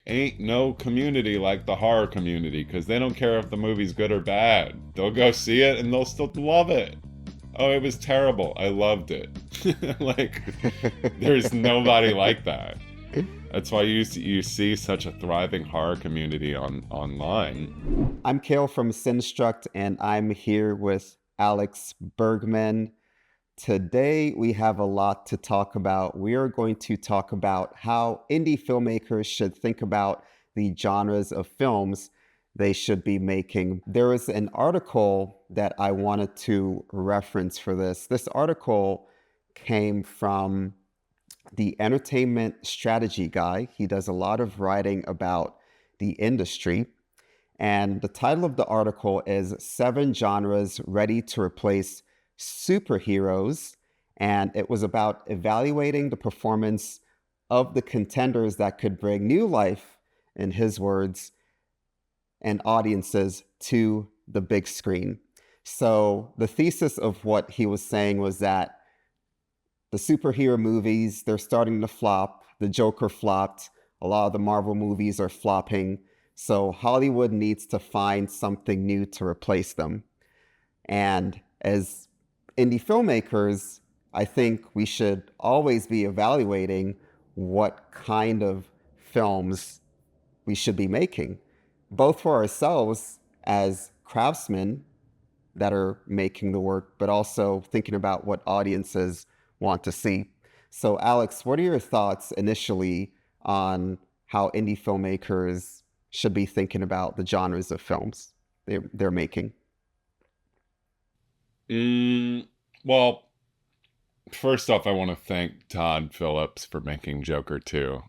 ain't no community like the horror community because they don't care if the movie's good or bad. They'll go see it and they'll still love it. Oh, it was terrible. I loved it. Like, there's nobody like that. That's why you see such a thriving horror community online. I'm Kale from Cinestruct, and I'm here with Alex Bergman. Today, we have a lot to talk about. We are going to talk about how indie filmmakers should think about the genres of films they should be making. There is an article that I wanted to reference for this. This article came from the entertainment strategy guy. He does a lot of writing about the industry. And the title of the article is Seven Genres Ready to Replace Superheroes. And it was about evaluating the performance of the contenders that could bring new life, in his words, and audiences to the big screen. So the thesis of what he was saying was that the superhero movies, they're starting to flop. The Joker flopped. A lot of the Marvel movies are flopping. So Hollywood needs to find something new to replace them. And as indie filmmakers, I think we should always be evaluating what kind of films we should be making, both for ourselves as craftsmen that are making the work, but also thinking about what audiences want to see. So, Alex, what are your thoughts initially on how indie filmmakers should be thinking about the genres of films they're making? Mm, well, first off, I want to thank Todd Phillips for making Joker 2.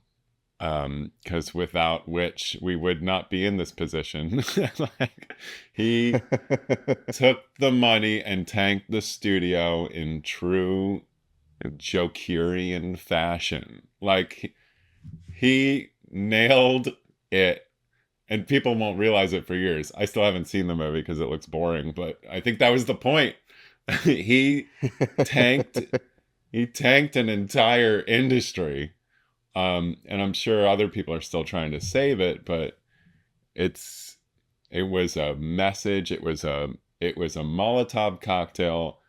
Because without which we would not be in this position. Like, he took the money and tanked the studio in true Jokerian fashion. Like, he nailed it. And people won't realize it for years. I still haven't seen the movie because it looks boring, but I think that was the point. he tanked he tanked an entire industry. And I'm sure other people are still trying to save it, but it's it was a message. It was a Molotov cocktail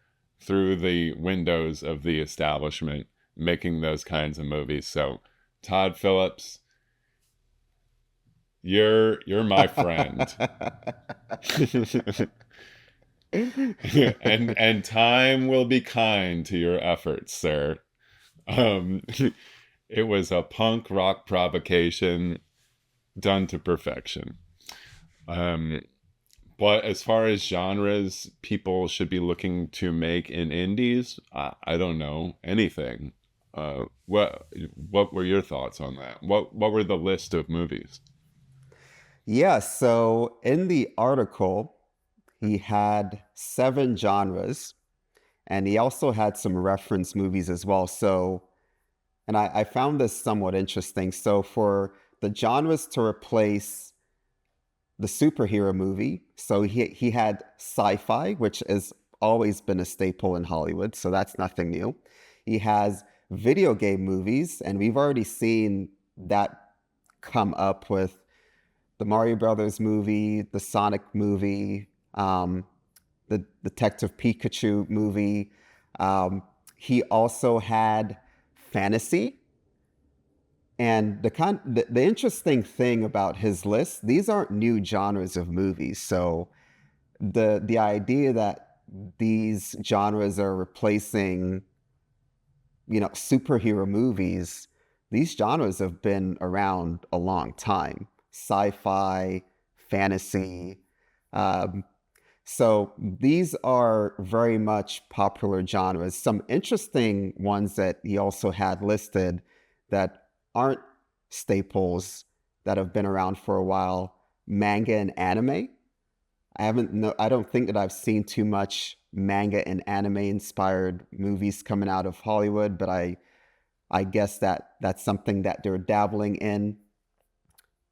through the windows of the establishment, making those kinds of movies. So, Todd Phillips, you're my friend. And time will be kind to your efforts, sir. Um, it was a punk rock provocation done to perfection. Um, but as far as genres people should be looking to make in indies, I don't know anything. What were your thoughts on that? What were the list of movies? Yeah, so in the article, he had seven genres, and he also had some reference movies as well. So, and I found this somewhat interesting. So, for the genres to replace the superhero movie, so he had sci-fi, which has always been a staple in Hollywood, so that's nothing new. He has video game movies, and we've already seen that come up with the Mario Brothers movie, the Sonic movie, the Detective Pikachu movie. He also had fantasy. And the interesting thing about his list, these aren't new genres of movies. So the idea that these genres are replacing, superhero movies, these genres have been around a long time. Sci-fi, fantasy. Um, so these are very much popular genres. Some interesting ones that he also had listed that aren't staples that have been around for a while, manga and anime. I don't think that I've seen too much manga and anime inspired movies coming out of Hollywood, but I guess that's something that they're dabbling in.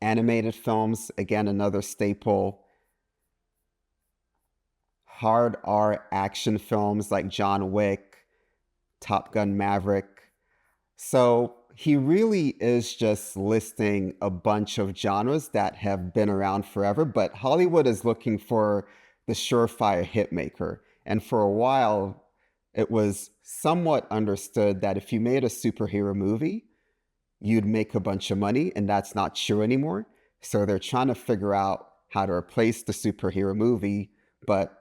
Animated films, again, another staple. Hard R action films like John Wick, Top Gun Maverick. So he really is just listing a bunch of genres that have been around forever, but Hollywood is looking for the surefire hit maker. And for a while, it was somewhat understood that if you made a superhero movie, you'd make a bunch of money, and that's not true anymore. So they're trying to figure out how to replace the superhero movie, but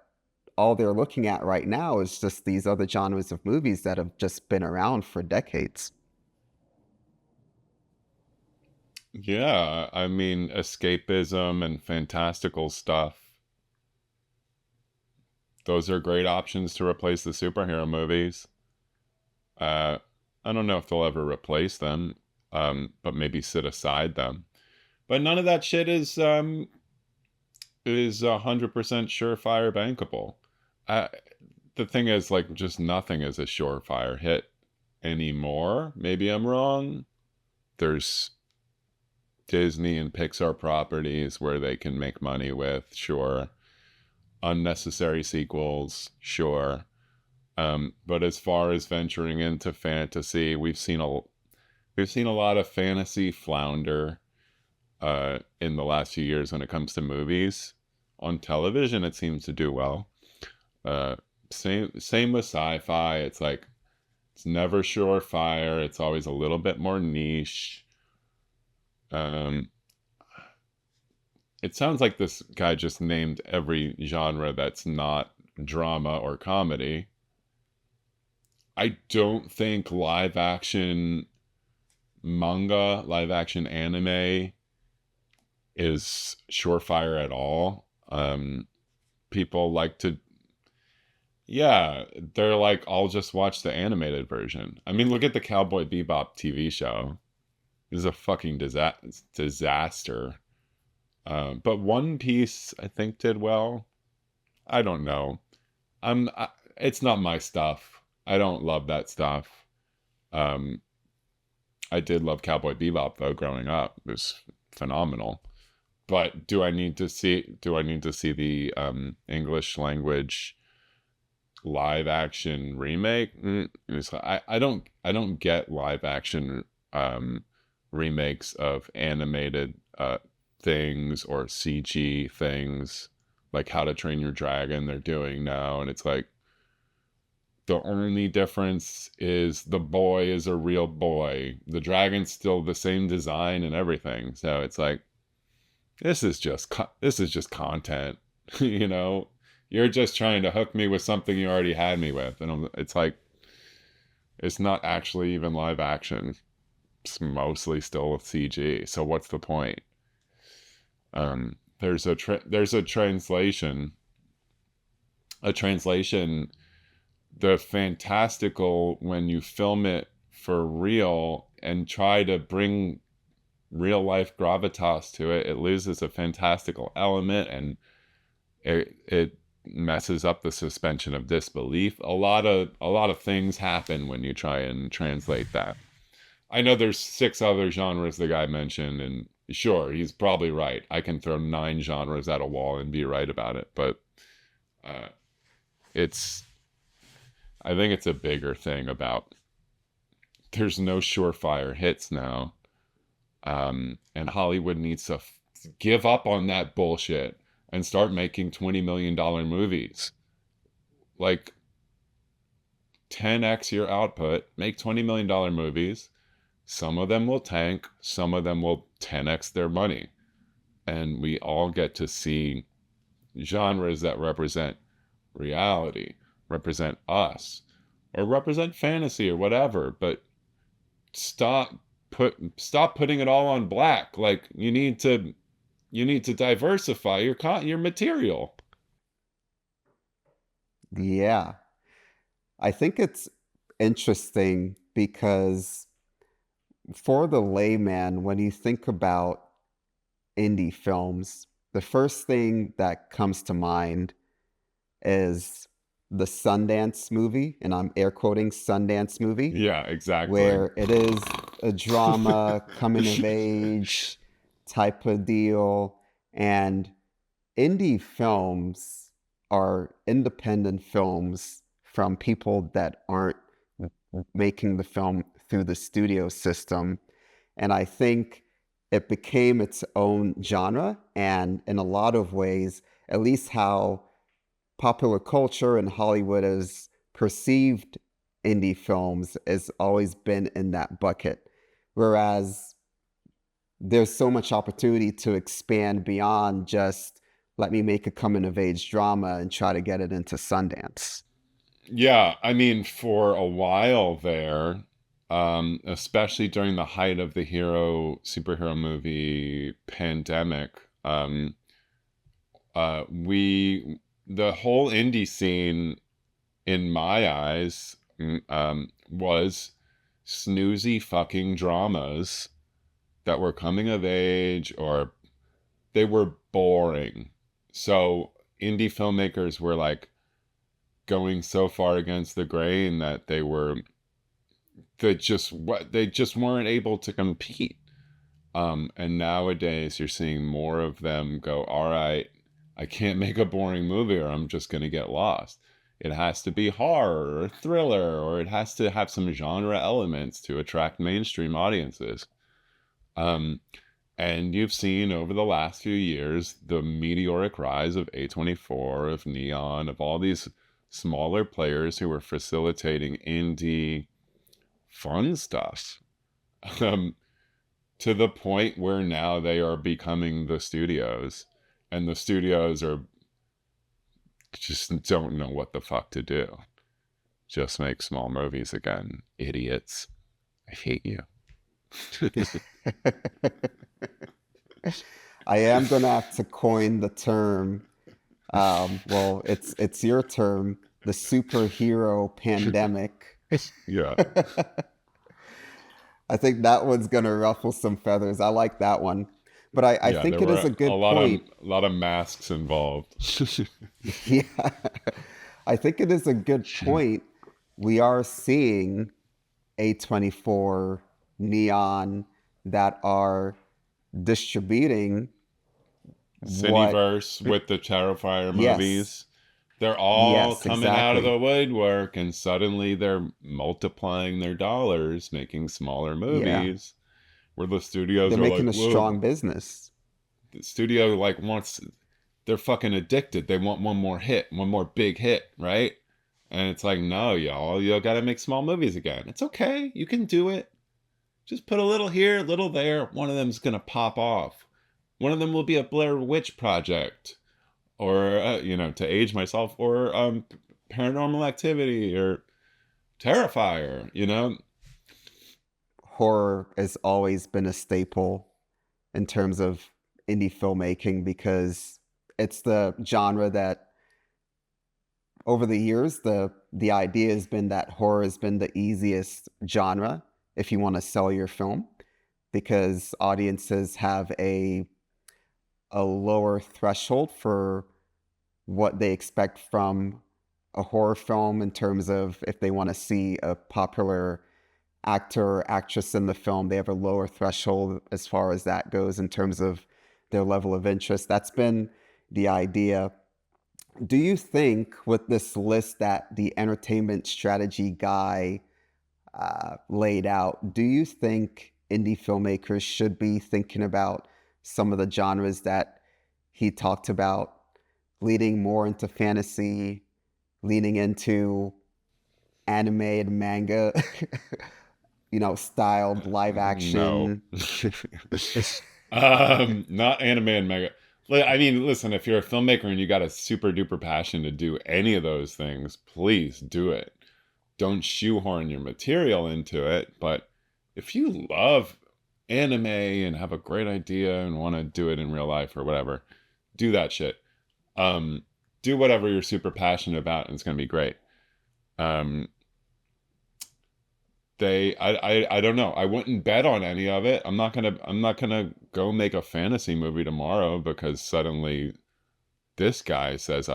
all they're looking at right now is just these other genres of movies that have just been around for decades. Yeah, I mean, escapism and fantastical stuff. Those are great options to replace the superhero movies. Uh, I don't know if they'll ever replace them, but maybe sit aside them. But none of that shit is 100% surefire bankable. Uh, the thing is, like, just nothing is a surefire hit anymore. Maybe I'm wrong. There's Disney and Pixar properties where they can make money with, sure. Unnecessary sequels, sure. But as far as venturing into fantasy, we've seen a lot of fantasy flounder in the last few years when it comes to movies. On television, it seems to do well. Uh, same with sci-fi. It's like it's never surefire. It's always a little bit more niche. Um, it sounds like this guy just named every genre that's not drama or comedy. I don't think live action anime is surefire at all. People like to, yeah, they're like, I'll just watch the animated version. I mean, look at the Cowboy Bebop TV show. It is a fucking disaster. But One Piece, I think, did well. I don't know. It's not my stuff. I don't love that stuff. Um, I did love Cowboy Bebop though growing up. It was phenomenal. But do I need to see the English language live action remake? I don't get live action remakes of animated things or CG things like How to Train Your Dragon they're doing now, and it's like the only difference is the boy is a real boy. The dragon's still the same design and everything. So it's like this is just content, you know. You're just trying to hook me with something you already had me with, and it's like it's not actually even live action. It's mostly still CG. So what's the point? There's a translation. The fantastical when you film it for real and try to bring real life gravitas to it, it loses a fantastical element and it messes up the suspension of disbelief. A lot of things happen when you try and translate that. I know there's six other genres the guy mentioned, and sure, he's probably right. I can throw nine genres at a wall and be right about it, but uh, it's I think it's a bigger thing about there's no surefire hits now, and Hollywood needs to give up on that bullshit and start making $20 million movies. Like 10x your output, make $20 million movies. Some of them will tank, some of them will 10x their money. And we all get to see genres that represent reality, represent us, or represent fantasy or whatever. But stop stop putting it all on black. Like you need to diversify your material. Yeah, I think it's interesting because for the layman, when you think about indie films, the first thing that comes to mind is the Sundance movie, and I'm air quoting Sundance movie, Yeah, exactly. where it is a drama, coming of age type of deal. And indie films are independent films from people that aren't making the film through the studio system. And I think it became its own genre. And in a lot of ways, at least how popular culture and Hollywood has perceived indie films has always been in that bucket. Whereas there's so much opportunity to expand beyond just let me make a coming of age drama and try to get it into Sundance. Yeah, I mean, for a while there, especially during the height of the superhero movie pandemic, we the whole indie scene, in my eyes, was snoozy fucking dramas that were coming of age, or they were boring. So indie filmmakers were like going so far against the grain that they just weren't able to compete. And nowadays you're seeing more of them go, all right, I can't make a boring movie or I'm just going to get lost. It has to be horror or thriller, or it has to have some genre elements to attract mainstream audiences. Um, and you've seen over the last few years the meteoric rise of A24, of Neon, of all these smaller players who were facilitating indie fun stuff. Um, to the point where now they are becoming the studios, and the studios are just don't know what the fuck to do. Just make small movies again, idiots. I hate you. I am going to have to coin the term. Well, it's your term, the superhero pandemic. Yeah. I think that one's going to ruffle some feathers. I like that one. But I Yeah, think there it is were a a good lot of point. masks involved. Yeah. I think it is a good point. We are seeing A24 Neon that are distributing what, Cineverse with the Terrifier yes, movies. They're all yes, coming out of exactly. the woodwork, and suddenly they're multiplying their dollars, making smaller Yeah. movies, where the studios They're are like, making a whoa, strong business. the studio like wants, they're fucking addicted. They want one more hit, one more big hit, right? And it's like, no, y'all, you gotta make small movies again. It's okay, you can do it. Just put a little here, a little there. One of them's gonna pop off. One of them will be a Blair Witch Project, or to age myself, or Paranormal Activity, or Terrifier. Horror has always been a staple in terms of indie filmmaking because it's the genre that over the years the idea has been that horror has been the easiest genre if you want to sell your film because audiences have a lower threshold for what they expect from a horror film in terms of if they want to see a popular actor or actress in the film, they have a lower threshold as far as that goes in terms of their level of interest. That's been the idea. Do you think with this list that the entertainment strategy guy laid out, do you think indie filmmakers should be thinking about some of the genres that he talked about, leaning more into fantasy, leaning into anime and manga, styled live No. action? Not anime and mega. I mean, listen, if you're a filmmaker and you got a super duper passion to do any of those things, please do it. Don't shoehorn your material into it. But if you love anime and have a great idea and want to do it in real life or whatever, do that shit. Um, do whatever you're super passionate about, and it's gonna be great. Um, I don't know. I wouldn't bet on any of it. I'm not gonna go make a fantasy movie tomorrow because suddenly this guy says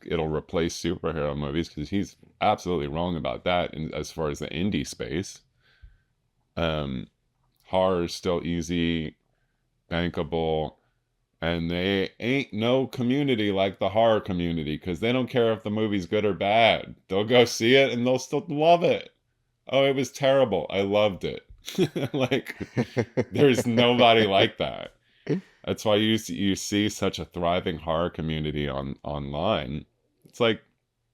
it'll replace superhero movies, because he's absolutely wrong about that as far as the indie space. um Horror is still easy, bankable, and they ain't no community like the horror community, because they don't care if the movie's good or bad. They'll go see it and they'll still love it. Oh, it was terrible. I loved it. Like, there's nobody like that. That's why you see such a thriving horror community online. It's like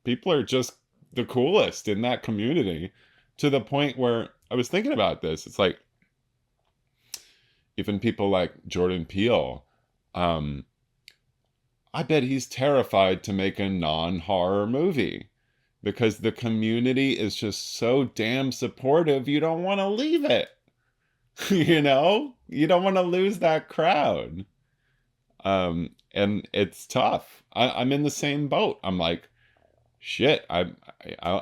people are just the coolest in that community, to the point where I was thinking about this. It's like even people like Jordan Peele, um, I bet he's terrified to make a non-horror movie because the community is just so damn supportive. You don't want to leave it. You know? You don't want to lose that crowd. And it's tough. I'm in the same boat. I'm like, shit, I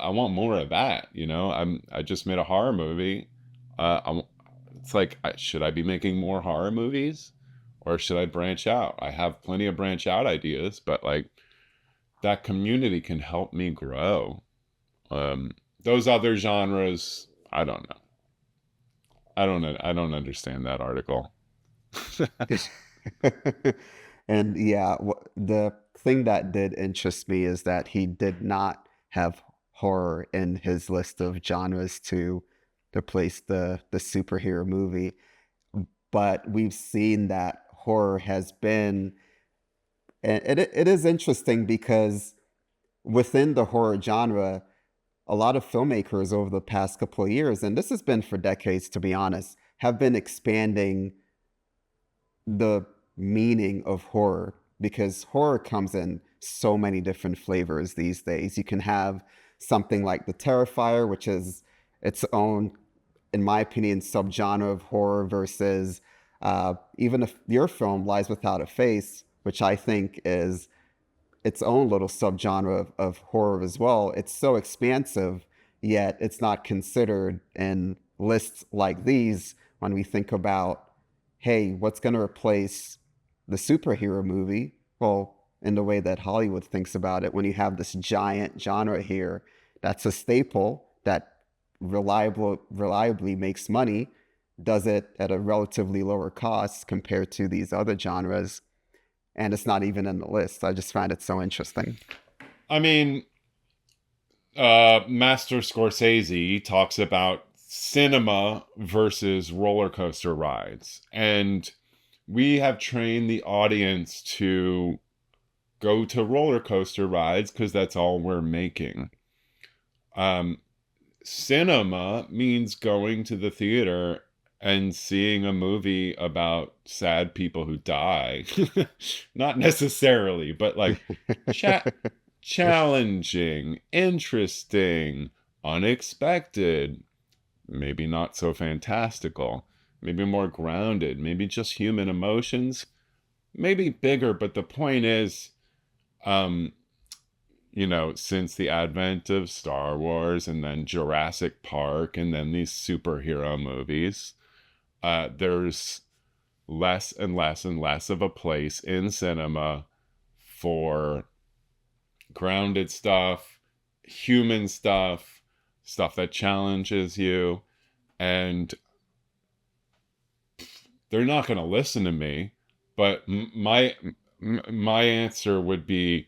want more of that, you know? I just made a horror movie. It's like, should I be making more horror movies? Or should I branch out? I have plenty of branch out ideas, but like that community can help me grow. Those other genres, I don't know. I don't understand that article. And yeah, the thing that did interest me is that he did not have horror in his list of genres to replace the superhero movie. But we've seen that horror has been, and it is interesting because within the horror genre, a lot of filmmakers over the past couple of years, and this has been for decades, to be honest, have been expanding the meaning of horror because horror comes in so many different flavors these days. You can have something like The Terrifier, which is its own, in my opinion, subgenre of horror, versus even if your film Lies Without a Face, which I think is its own little subgenre of horror as well. It's so expansive, yet it's not considered in lists like these when we think about, hey, what's going to replace the superhero movie? Well, in the way that Hollywood thinks about it, when you have this giant genre here that's a staple that reliably makes money, does it at a relatively lower cost compared to these other genres, and it's not even in the list. I just find it so interesting. I mean, Master Scorsese talks about cinema versus roller coaster rides. And we have trained the audience to go to roller coaster rides because that's all we're making. Um, Cinema means going to the theater and seeing a movie about sad people who die. Not necessarily, but like cha- challenging, interesting, unexpected, maybe not so fantastical, maybe more grounded, maybe just human emotions, maybe bigger. But the point is, um, since the advent of Star Wars and then Jurassic Park and then these superhero movies, there's less and less and less of a place in cinema for grounded stuff, human stuff, stuff that challenges you. And they're not going to listen to me, but my answer would be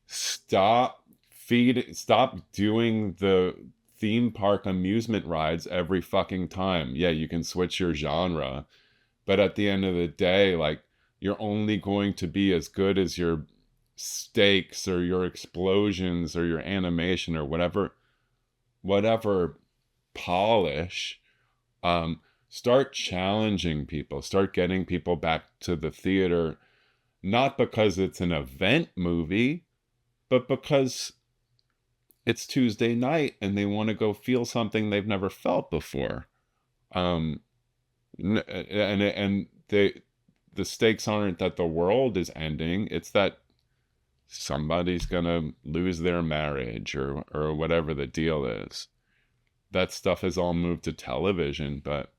stop doing the theme park amusement rides every fucking time. Yeah, you can switch your genre, but at the end of the day, like, you're only going to be as good as your stakes or your explosions or your animation or whatever polish. Start challenging people, start getting people back to the theater, not because it's an event movie, but because it's Tuesday night and they want to go feel something they've never felt before. Um, and the stakes aren't that the world is ending; it's that somebody's gonna lose their marriage or whatever the deal is. That stuff has all moved to television, but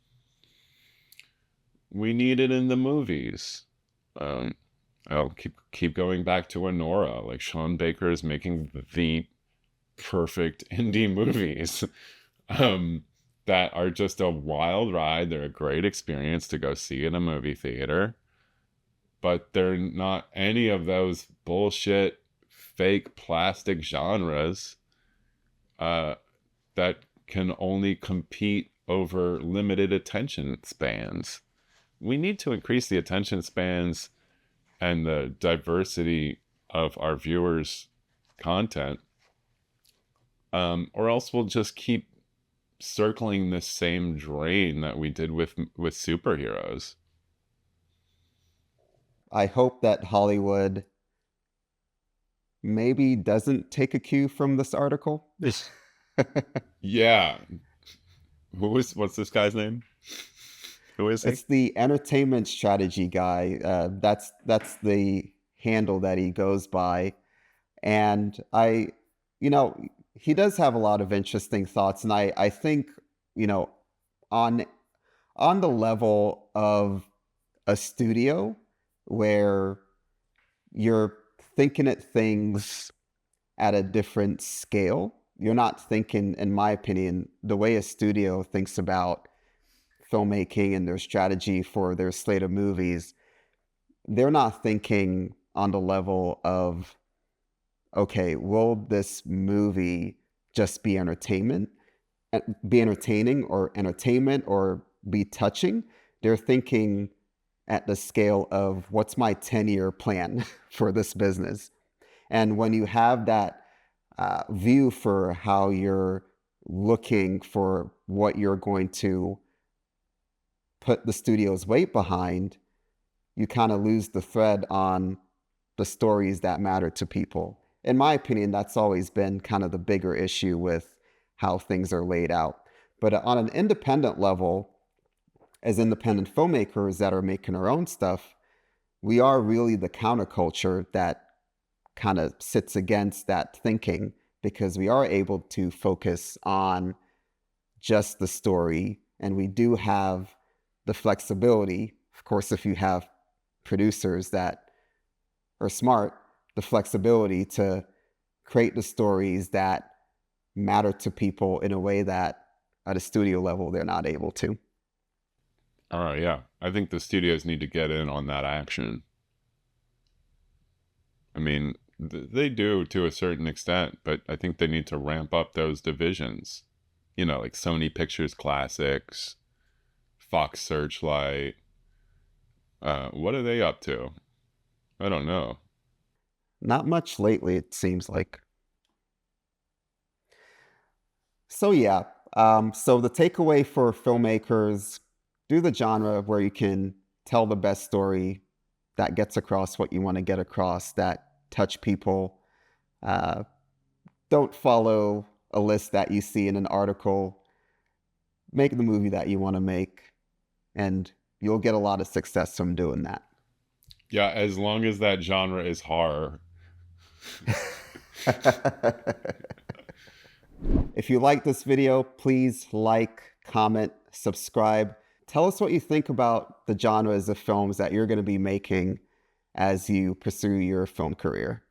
we need it in the movies. Um, I'll keep going back to Anora. Like, Sean Baker is making the perfect indie movies, um, that are just a wild ride. They're a great experience to go see in a movie theater, but they're not any of those bullshit fake plastic genres uh, that can only compete over limited attention spans. We need to increase the attention spans and the diversity of our viewers' content, or else we'll just keep circling the same drain that we did with superheroes. I hope that Hollywood maybe doesn't take a cue from this article. Yeah. What's this guy's name? Who is he? It's the entertainment strategy guy. That's the handle that he goes by. And you know, he does have a lot of interesting thoughts. And I think, you know, on on the level of a studio where you're thinking at things at a different scale. You're not thinking, in my opinion, the way a studio thinks about filmmaking and their strategy for their slate of movies. They're not thinking on the level of, okay, will this movie just be be entertaining or entertainment or be touching? They're thinking at the scale of what's my 10-year plan for this business. And when you have that view for how you're looking for what you're going to put the studio's weight behind, you kind of lose the thread on the stories that matter to people. In my opinion, that's always been kind of the bigger issue with how things are laid out. But on an independent level, as independent filmmakers that are making our own stuff, we are really the counterculture that kind of sits against that thinking, because we are able to focus on just the story, and we do have the flexibility. Of course, if you have producers that are smart, the flexibility to create the stories that matter to people in a way that at a studio level they're not able to. All right, yeah. I think the studios need to get in on that action. I mean, they do to a certain extent, but I think they need to ramp up those divisions. You know, like Sony Pictures Classics, Fox Searchlight. What are they up to? I don't know. Not much lately, it seems like. So yeah, so the takeaway for filmmakers: do the genre where you can tell the best story that gets across what you want to get across, that touch people. Uh, don't follow a list that you see in an article. Make the movie that you want to make, and you'll get a lot of success from doing that. Yeah, as long as that genre is horror. If you like this video, please like, comment, subscribe. Tell us what you think about the genres of films that you're going to be making as you pursue your film career.